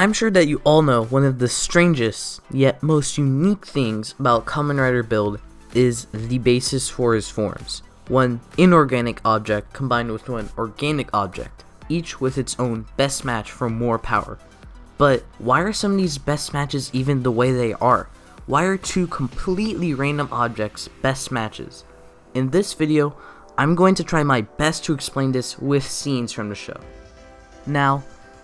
I'm sure that you all know one of the strangest, yet most unique things about Kamen Rider build is the basis for his forms. One inorganic object combined with one organic object, each with its own best match for more power. But why are some of these best matches even the way they are? Why are two completely random objects best matches? In this video, I'm going to try my best to explain this with scenes from the show. Now,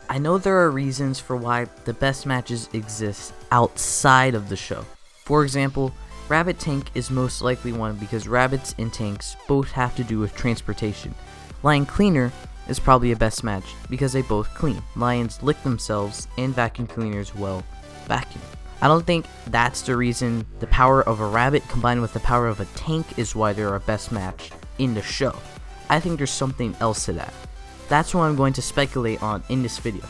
I know there are reasons for why the best matches exist outside of the show. For example, RabbitTank is most likely one because rabbits and tanks both have to do with transportation. Lion Cleaner is probably a best match because they both clean. Lions lick themselves and vacuum cleaners, well, vacuum. I don't think that's the reason the power of a rabbit combined with the power of a tank is why they're a best match in the show. I think there's something else to that. That's what I'm going to speculate on in this video.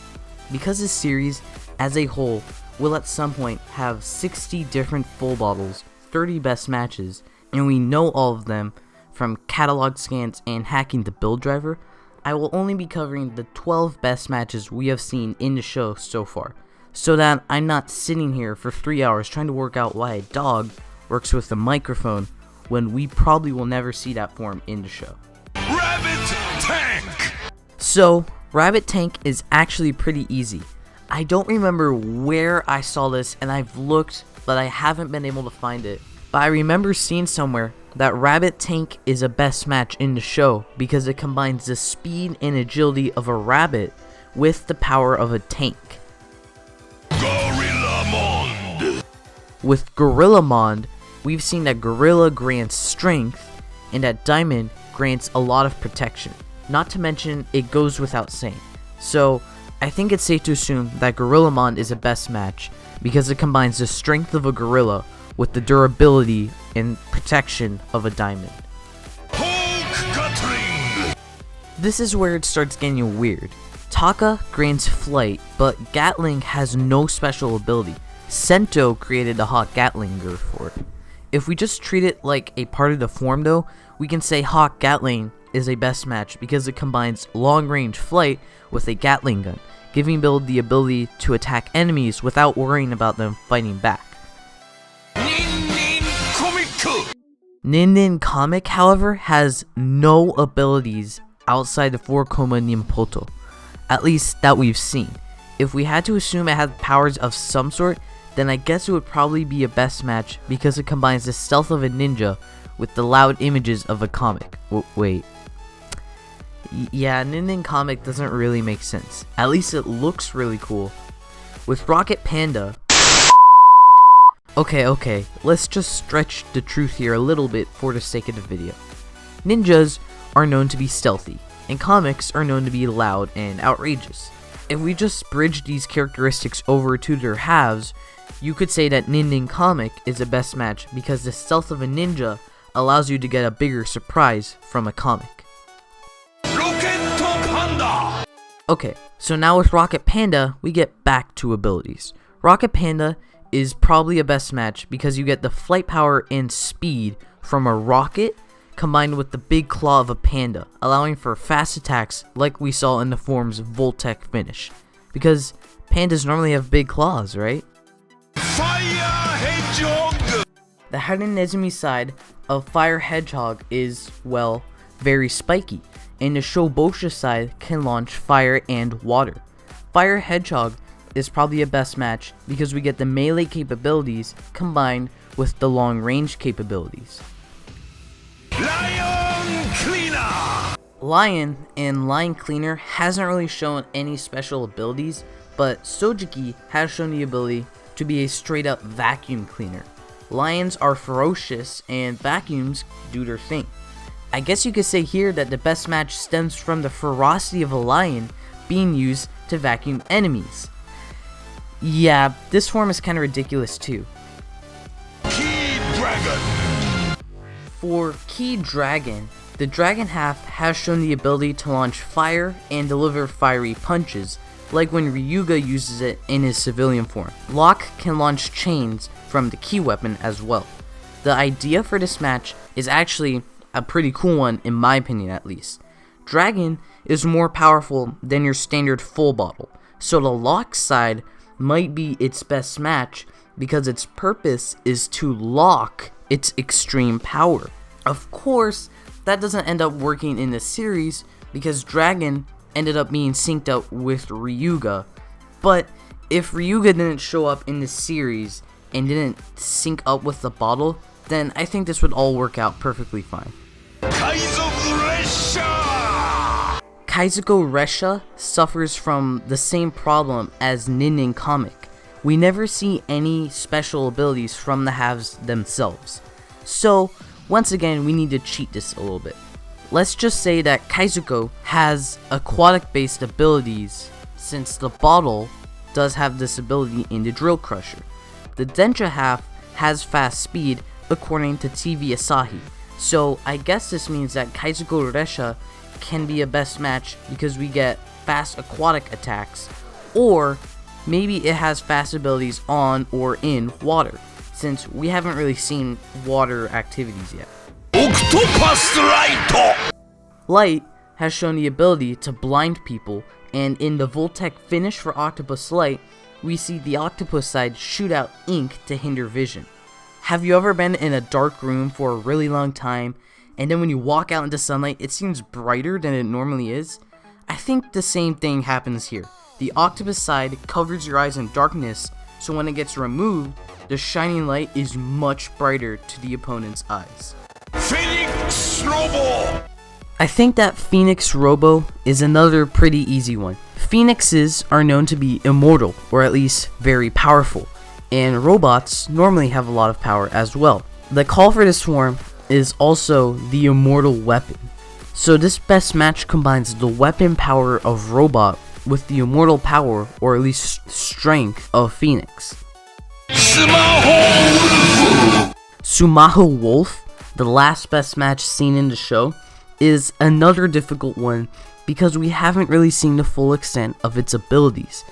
Because this series, as a whole, will at some point have 60 different full bottles, 30 best matches, and we know all of them from catalog scans and hacking the build driver, I will only be covering the 12 best matches we have seen in the show so far, so that I'm not sitting here for 3 hours trying to work out why a dog works with a microphone when we probably will never see that form in the show. RabbitTank! So, RabbitTank is actually pretty easy. I don't remember where I saw this and I've looked, but I haven't been able to find it. But I remember seeing somewhere that RabbitTank is a best match in the show because it combines the speed and agility of a rabbit with the power of a tank. Gorillamon! With Gorillamon, we've seen that Gorilla grants strength and that Diamond grants a lot of protection. Not to mention, it goes without saying. So, I think it's safe to assume that Gorillamon is a best match because it combines the strength of a gorilla with the durability and protection of a diamond. This is where it starts getting weird. Taka grants flight, but Gatling has no special ability. Sento created the Hawk Gatlinger for it. If we just treat it like a part of the form though, we can say Hawk Gatling is a best match because it combines long-range flight with a Gatling gun, giving Build the ability to attack enemies without worrying about them fighting back. Nin Nin Comic, however, has no abilities outside of 4 Koma Nimpoto, at least that we've seen. If we had to assume it had powers of some sort, then I guess it would probably be a best match because it combines the stealth of a ninja with the loud images of a comic. Wait. Yeah, Nin Nin Comic doesn't really make sense. At least it looks really cool. With Rocket Panda... Okay, let's just stretch the truth here a little bit for the sake of the video. Ninjas are known to be stealthy, and comics are known to be loud and outrageous. If we just bridge these characteristics over to their halves, you could say that Nin Nin Comic is a best match because the stealth of a ninja allows you to get a bigger surprise from a comic. Okay, so now with Rocket Panda, we get back to abilities. Rocket Panda is probably a best match because you get the flight power and speed from a rocket combined with the big claw of a panda, allowing for fast attacks like we saw in the form's Voltec finish. Because pandas normally have big claws, right? Fire Hedgehog! The Hidden Nezumi side of Fire Hedgehog is, well, very spiky, and the Shobosha side can launch fire and water. Fire Hedgehog is probably a best match because we get the melee capabilities combined with the long range capabilities. Lion Cleaner! Lion and Lion Cleaner hasn't really shown any special abilities, but Sojiki has shown the ability to be a straight up vacuum cleaner. Lions are ferocious and vacuums do their thing. I guess you could say here that the best match stems from the ferocity of a lion being used to vacuum enemies. Yeah, this form is kind of ridiculous too. KeyDragon! For KeyDragon, the dragon half has shown the ability to launch fire and deliver fiery punches, like when Ryuga uses it in his civilian form. Locke can launch chains from the key weapon as well. The idea for this match is actually a pretty cool one in my opinion at least. Dragon is more powerful than your standard full bottle, so the Locke side might be its best match because its purpose is to lock its extreme power. Of course, that doesn't end up working in the series because Dragon ended up being synced up with Ryuga, but if Ryuga didn't show up in the series and didn't sync up with the bottle, then I think this would all work out perfectly fine. Kaizuko Resha suffers from the same problem as Nin in comic. We never see any special abilities from the halves themselves. So, once again, we need to cheat this a little bit. Let's just say that Kaizuko has aquatic based abilities, since the bottle does have this ability in the Drill Crusher. The Densha half has fast speed according to TV Asahi. So I guess this means that Kaizuko Resha can be a best match because we get fast aquatic attacks, or maybe it has fast abilities on or in water, since we haven't really seen water activities yet. Light has shown the ability to blind people, and in the Voltec finish for Octopus Light, we see the octopus side shoot out ink to hinder vision. Have you ever been in a dark room for a really long time, and then when you walk out into sunlight, it seems brighter than it normally is? I think the same thing happens here. The octopus side covers your eyes in darkness, so when it gets removed, the shining light is much brighter to the opponent's eyes. Phoenix Robo! I think that Phoenix Robo is another pretty easy one. Phoenixes are known to be immortal, or at least very powerful, and robots normally have a lot of power as well. The call for this form is also the immortal weapon. So this best match combines the weapon power of robot with the immortal power, or at least strength, of Phoenix. Sumaho Wolf, the last best match seen in the show, is another difficult one because we haven't really seen the full extent of its abilities.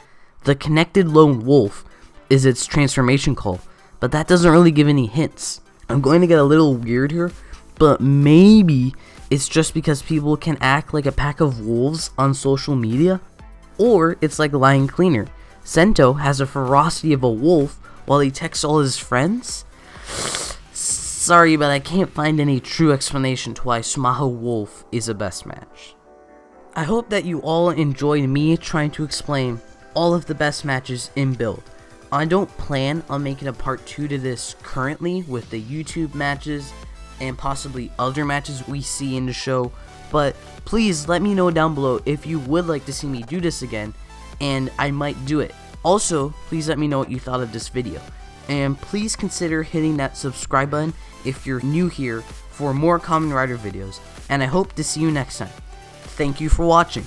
The connected lone wolf is its transformation call, but that doesn't really give any hints. I'm going to get a little weird here, but maybe it's just because people can act like a pack of wolves on social media? Or it's like Lion Cleaner. Sento has a ferocity of a wolf while he texts all his friends? Sorry, but I can't find any true explanation to why Sumaho Wolf is a best match. I hope that you all enjoyed me trying to explain all of the best matches in build. I don't plan on making a part 2 to this currently with the YouTube matches and possibly other matches we see in the show, but please let me know down below if you would like to see me do this again, and I might do it. Also, please let me know what you thought of this video, and please consider hitting that subscribe button if you're new here for more Kamen Rider videos, and I hope to see you next time. Thank you for watching.